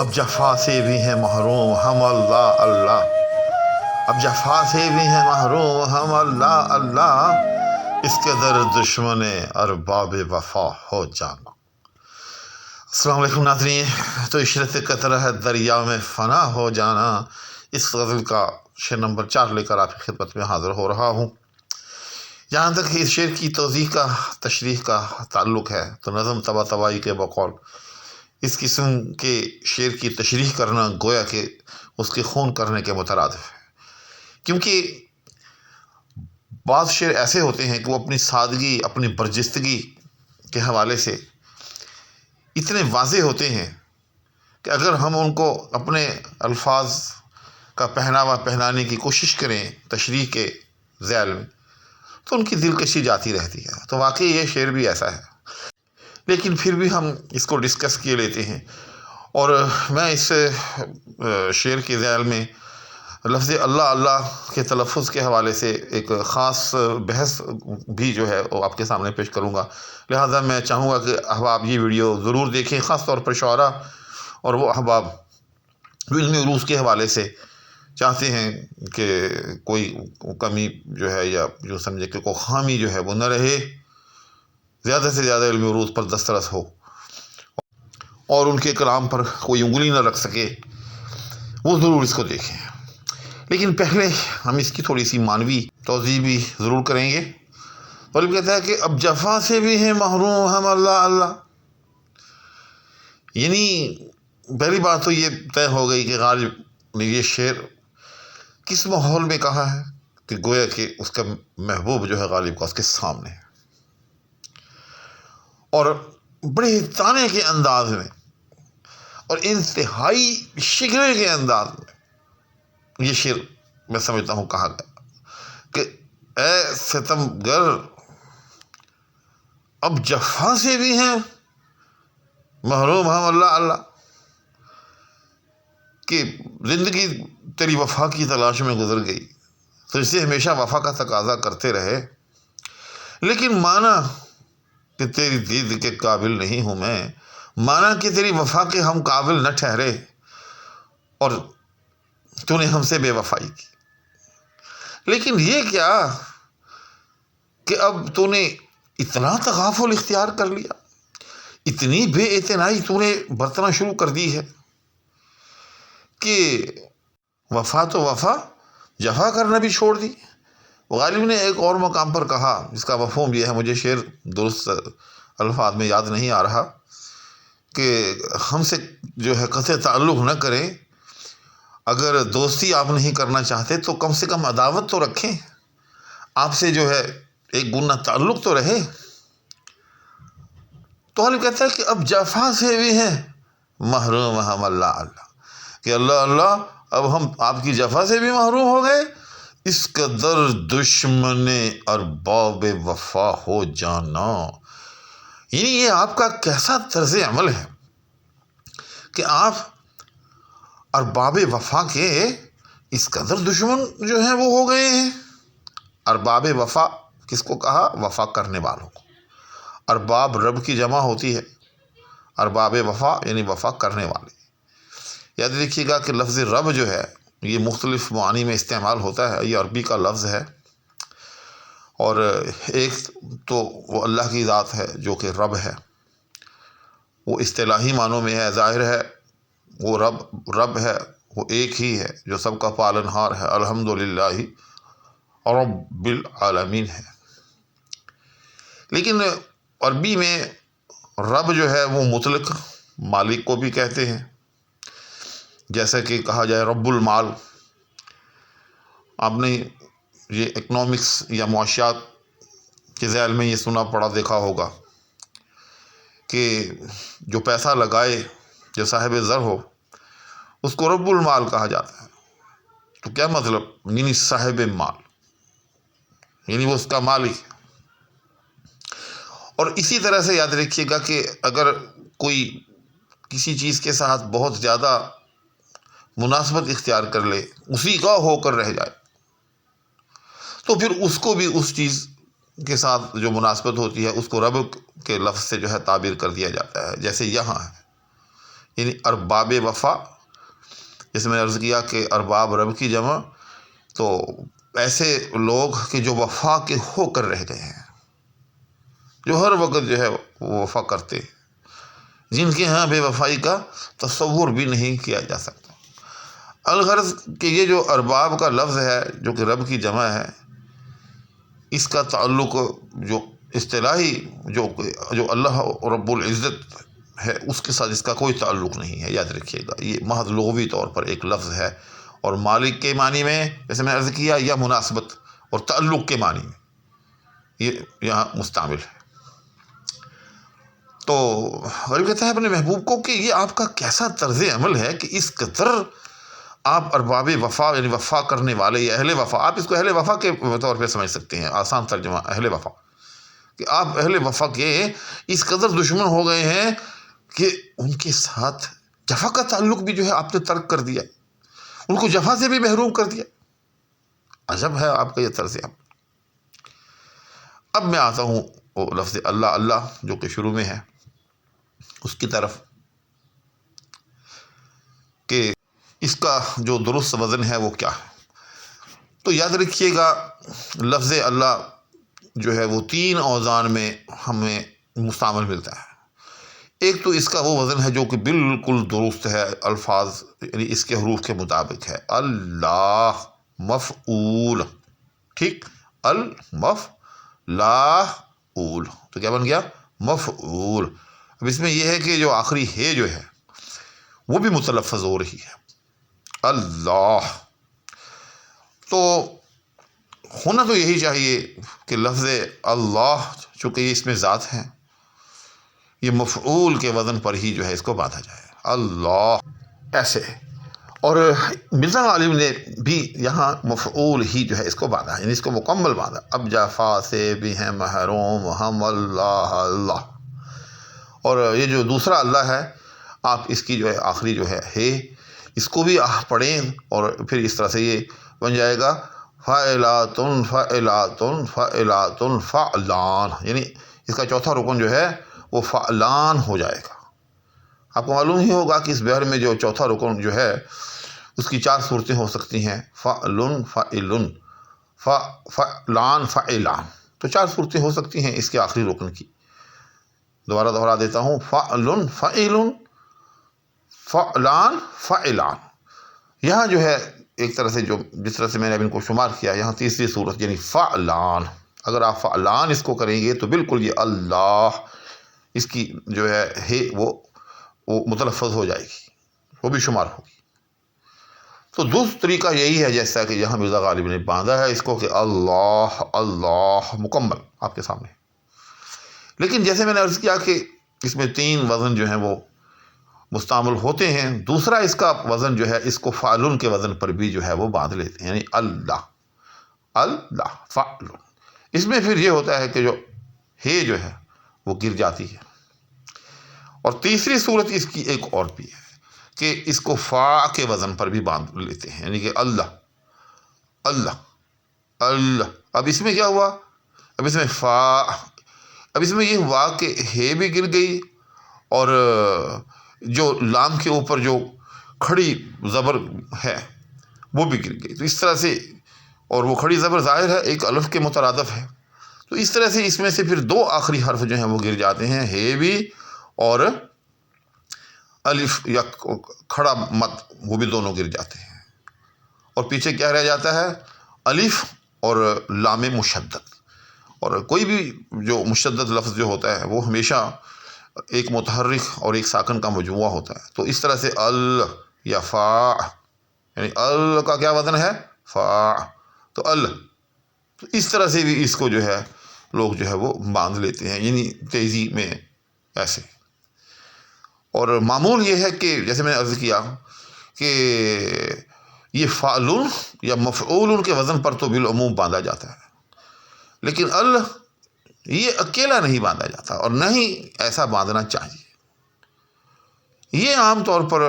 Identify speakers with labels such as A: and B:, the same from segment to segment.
A: اب جفا سے بھی ہیں محروم ہم اللہ اللہ، اب جفا سے بھی ہیں محروم ہم اللہ اللہ، اس کے در دشمن ارباب وفا ہو جانا۔ السلام علیکم ناظرین، تو عشرت قطرہ ہے دریا میں فنا ہو جانا، اس غزل کا شعر نمبر 4 لے کر آپ کی خدمت میں حاضر ہو رہا ہوں۔ جہاں تک اس شعر کی توضیح کا تشریح کا تعلق ہے تو نظم طباطبائی کے بقول اس قسم کے شعر کی تشریح کرنا گویا کہ اس کے خون کرنے کے مترادف ہے، کیونکہ بعض شعر ایسے ہوتے ہیں کہ وہ اپنی سادگی، اپنی برجستگی کے حوالے سے اتنے واضح ہوتے ہیں کہ اگر ہم ان کو اپنے الفاظ کا پہناوا پہنانے کی کوشش کریں تشریح کے ذیل میں تو ان کی دلکشی جاتی رہتی ہے۔ تو واقعی یہ شعر بھی ایسا ہے، لیکن پھر بھی ہم اس کو ڈسکس کیے لیتے ہیں، اور میں اس شعر کے ذیل میں لفظ اللہ اللہ کے تلفظ کے حوالے سے ایک خاص بحث بھی جو ہے وہ آپ کے سامنے پیش کروں گا، لہٰذا میں چاہوں گا کہ احباب یہ ویڈیو ضرور دیکھیں، خاص طور پر شعراء اور وہ احباب جو علمی عروج کے حوالے سے چاہتے ہیں کہ کوئی کمی جو ہے یا جو سمجھے کہ کوئی خامی جو ہے وہ نہ رہے، زیادہ سے زیادہ علمی عروج پر دسترس ہو اور ان کے کلام پر کوئی انگلی نہ رکھ سکے، وہ ضرور اس کو دیکھیں۔ لیکن پہلے ہم اس کی تھوڑی سی معنوی توضیح بھی ضرور کریں گے۔ غالب کہتا ہے کہ اب جفا سے بھی ہیں محروم ہم اللہ اللہ، یعنی پہلی بات تو یہ طے ہو گئی کہ غالب نے یہ شعر کس ماحول میں کہا ہے کہ گویا کہ اس کا محبوب جو ہے غالب کا اس کے سامنے ہے، اور بڑے تانے کے انداز میں اور انتہائی شکوے کے انداز میں یہ شعر میں سمجھتا ہوں کہا گیا کہ اے ستم گر اب جفا سے بھی ہیں محروم ہم اللہ اللہ، کہ زندگی تیری وفا کی تلاش میں گزر گئی، تجھ سے ہمیشہ وفا کا تقاضا کرتے رہے، لیکن مانا کہ تیری دید کے قابل نہیں ہوں میں، مانا کہ تیری وفا کے ہم قابل نہ ٹھہرے، اور تو نے ہم سے بے وفائی کی۔ لیکن یہ کیا کہ اب تو نے اتنا تغافل اختیار کر لیا، اتنی بے اعتنائی تو نے برتنا شروع کر دی ہے کہ وفا تو وفا، جفا کرنا بھی چھوڑ دی۔ غالب نے ایک اور مقام پر کہا جس کا مفہوم یہ ہے، مجھے شعر درست الفاظ میں یاد نہیں آ رہا، کہ ہم سے جو ہے قطع تعلق نہ کریں، اگر دوستی آپ نہیں کرنا چاہتے تو کم سے کم عداوت تو رکھیں، آپ سے جو ہے ایک گنا تعلق تو رہے۔ تو غالب کہتا ہے کہ اب جفا سے بھی ہیں محروم ہم اللہ اللہ، کہ اللہ اللہ اب ہم آپ کی جفا سے بھی محروم ہو گئے، اس قدر دشمن ارباب وفا ہو جانا، یعنی یہ آپ کا کیسا طرز عمل ہے کہ آپ ارباب وفا کے اس قدر دشمن جو ہیں وہ ہو گئے ہیں۔ ارباب وفا کس کو کہا؟ وفا کرنے والوں کو۔ ارباب رب کی جمع ہوتی ہے، ارباب وفا یعنی وفا کرنے والے۔ یاد رکھیے گا کہ لفظ رب جو ہے یہ مختلف معانی میں استعمال ہوتا ہے، یہ عربی کا لفظ ہے، اور ایک تو وہ اللہ کی ذات ہے جو کہ رب ہے، وہ اصطلاحی معنوں میں ہے، ظاہر ہے وہ رب ہے، وہ ایک ہی ہے جو سب کا پالنہار ہے، الحمدللہ رب العالمین ہے۔ لیکن عربی میں رب جو ہے وہ مطلق مالک کو بھی کہتے ہیں، جیسا کہ کہا جائے رب المال۔ آپ نے یہ اکنامکس یا معاشیات کے ذیل میں یہ سنا پڑھا دیکھا ہوگا کہ جو پیسہ لگائے، جو صاحب زر ہو، اس کو رب المال کہا جاتا ہے۔ تو کیا مطلب؟ یعنی صاحب مال، یعنی وہ اس کا مالک ہے۔ اور اسی طرح سے یاد رکھیے گا کہ اگر کوئی کسی چیز کے ساتھ بہت زیادہ مناسبت اختیار کر لے، اسی کا ہو کر رہ جائے، تو پھر اس کو بھی اس چیز کے ساتھ جو مناسبت ہوتی ہے اس کو رب کے لفظ سے جو ہے تعبیر کر دیا جاتا ہے، جیسے یہاں ہے، یعنی ارباب وفا، جیسے میں نے عرض کیا کہ ارباب رب کی جمع، تو ایسے لوگ کہ جو وفا کے ہو کر رہ گئے ہیں، جو ہر وقت جو ہے وہ وفا کرتے ہیں، جن کے ہاں بے وفائی کا تصور بھی نہیں کیا جا سکتا۔ الغرض کہ یہ جو ارباب کا لفظ ہے جو کہ رب کی جمع ہے، اس کا تعلق جو اصطلاحی جو اللہ رب العزت ہے اس کے ساتھ اس کا کوئی تعلق نہیں ہے، یاد رکھیے گا۔ یہ محض لغوی طور پر ایک لفظ ہے، اور مالک کے معنی میں جیسے میں نے عرض کیا یا مناسبت اور تعلق کے معنی میں یہ یہاں مستعمل ہے۔ تو غریب کہتا ہے اپنے محبوب کو کہ یہ آپ کا کیسا طرز عمل ہے کہ اس قدر آپ ارباب وفا یعنی وفا کرنے والے یا اہل وفا، آپ اس کو اہل وفا کے طور پہ سمجھ سکتے ہیں، آسان ترجمہ اہل وفا، کہ آپ اہل وفا کے اس قدر دشمن ہو گئے ہیں کہ ان کے ساتھ جفا کا تعلق بھی جو ہے آپ نے ترک کر دیا، ان کو جفا سے بھی محروم کر دیا۔ عجب ہے آپ کا یہ طرز عمل۔ اب میں آتا ہوں وہ لفظ اللہ اللہ جو کہ شروع میں ہے اس کی طرف، کہ اس کا جو درست وزن ہے وہ کیا ہے۔ تو یاد رکھیے گا لفظ اللہ جو ہے وہ 3 اوزان میں ہمیں مستعمل ملتا ہے۔ ایک تو اس کا وہ وزن ہے جو کہ بالکل درست ہے، الفاظ یعنی اس کے حروف کے مطابق ہے، اللہ مفعول، ٹھیک، المفعول، تو کیا بن گیا؟ مفعول۔ اب اس میں یہ ہے کہ جو آخری ہے جو ہے وہ بھی متلفظ ہو رہی ہے، اللہ۔ تو ہونا تو یہی چاہیے کہ لفظ اللہ چونکہ یہ اس میں ذات ہے، یہ مفعول کے وزن پر ہی جو ہے اس کو باندھا جائے، اللہ ایسے۔ اور مرزا غالب نے بھی یہاں مفعول ہی جو ہے اس کو باندھا، یعنی اس کو مکمل باندھا، اب جفا سے بھی ہیں محروم ہم اللہ اللہ۔ اور یہ جو دوسرا اللہ ہے، آپ اس کی جو ہے آخری جو ہے اس کو بھی پڑھیں، اور پھر اس طرح سے یہ بن جائے گا فعلاتن فعلاتن فعلاتن فعلان، یعنی اس کا چوتھا رکن جو ہے وہ فعلان ہو جائے گا۔ آپ کو معلوم ہی ہوگا کہ اس بحر میں جو چوتھا رکن جو ہے اس کی 4 صورتیں ہو سکتی ہیں، فعلن فعلن فعلان فعلان، تو 4 صورتیں ہو سکتی ہیں اس کے آخری رکن کی۔ دوبارہ دہرا دیتا ہوں، فعلن فعلن فعلان فعلان۔ یہاں جو ہے ایک طرح سے جس طرح سے میں نے اب ان کو شمار کیا، یہاں تیسری صورت یعنی فعلان، اگر آپ فعلان اس کو کریں گے تو بالکل یہ اللہ اس کی جو ہے وہ متلفظ ہو جائے گی، وہ بھی شمار ہوگی۔ تو دوسرا طریقہ یہی ہے جیسا کہ یہاں مرزا غالب نے باندھا ہے اس کو، کہ اللہ اللہ مکمل آپ کے سامنے۔ لیکن جیسے میں نے عرض کیا کہ اس میں 3 وزن جو ہیں وہ مستعمل ہوتے ہیں، دوسرا اس کا وزن جو ہے اس کو فعلن کے وزن پر بھی جو ہے وہ باندھ لیتے ہیں، یعنی اللہ اللہ فعلن۔ اس میں پھر یہ ہوتا ہے کہ جو ہے وہ گر جاتی ہے۔ اور تیسری صورت اس کی ایک اور بھی ہے کہ اس کو فا کے وزن پر بھی باندھ لیتے ہیں، یعنی کہ اللہ اللہ اللہ۔ اب اس میں کیا ہوا؟ اب اس میں اب اس میں یہ ہوا کہ ہے بھی گر گئی، اور جو لام کے اوپر جو کھڑی زبر ہے وہ بھی گر گئی، تو اس طرح سے، اور وہ کھڑی زبر ظاہر ہے ایک الف کے مترادف ہے، تو اس طرح سے اس میں سے پھر 2 آخری حرف جو ہیں وہ گر جاتے ہیں، ہے بھی اور الف یا کھڑا مد، وہ بھی دونوں گر جاتے ہیں، اور پیچھے کیا رہ جاتا ہے؟ الف اور لام مشدد۔ اور کوئی بھی جو مشدد لفظ جو ہوتا ہے وہ ہمیشہ ایک متحرک اور ایک ساکن کا مجموعہ ہوتا ہے، تو اس طرح سے ال یا فا، یعنی ال کا کیا وزن ہے؟ فا، تو ال، تو اس طرح سے بھی اس کو جو ہے لوگ جو ہے وہ باندھ لیتے ہیں، یعنی تیزی میں ایسے۔ اور معمول یہ ہے کہ جیسے میں نے عرض کیا کہ یہ فعلن یا مفعول کے وزن پر تو بالعموم باندھا جاتا ہے، لیکن یہ اکیلا نہیں باندھا جاتا، اور نہ ہی ایسا باندھنا چاہیے۔ یہ عام طور پر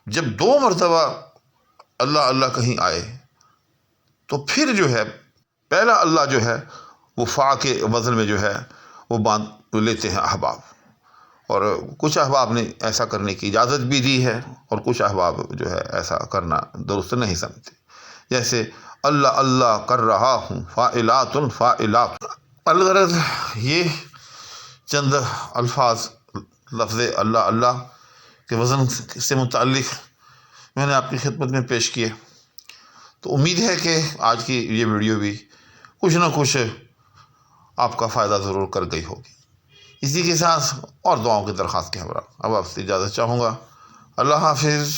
A: جب 2 مرتبہ اللہ اللہ کہیں آئے تو پھر جو ہے پہلا اللہ جو ہے وہ فا کے وزن میں جو ہے وہ باندھ لیتے ہیں احباب، اور کچھ احباب نے ایسا کرنے کی اجازت بھی دی ہے، اور کچھ احباب جو ہے ایسا کرنا درست نہیں سمجھتے، جیسے اللہ اللہ کر رہا ہوں فاعلات فاعلات۔ الغرض یہ چند الفاظ لفظ اللہ اللہ کے وزن سے متعلق میں نے آپ کی خدمت میں پیش کیے۔ تو امید ہے کہ آج کی یہ ویڈیو بھی کچھ نہ کچھ آپ کا فائدہ ضرور کر گئی ہوگی۔ اسی کے ساتھ اور دعاؤں کی درخواست کے ہمراہ اب آپ سے اجازت چاہوں گا۔ اللہ حافظ۔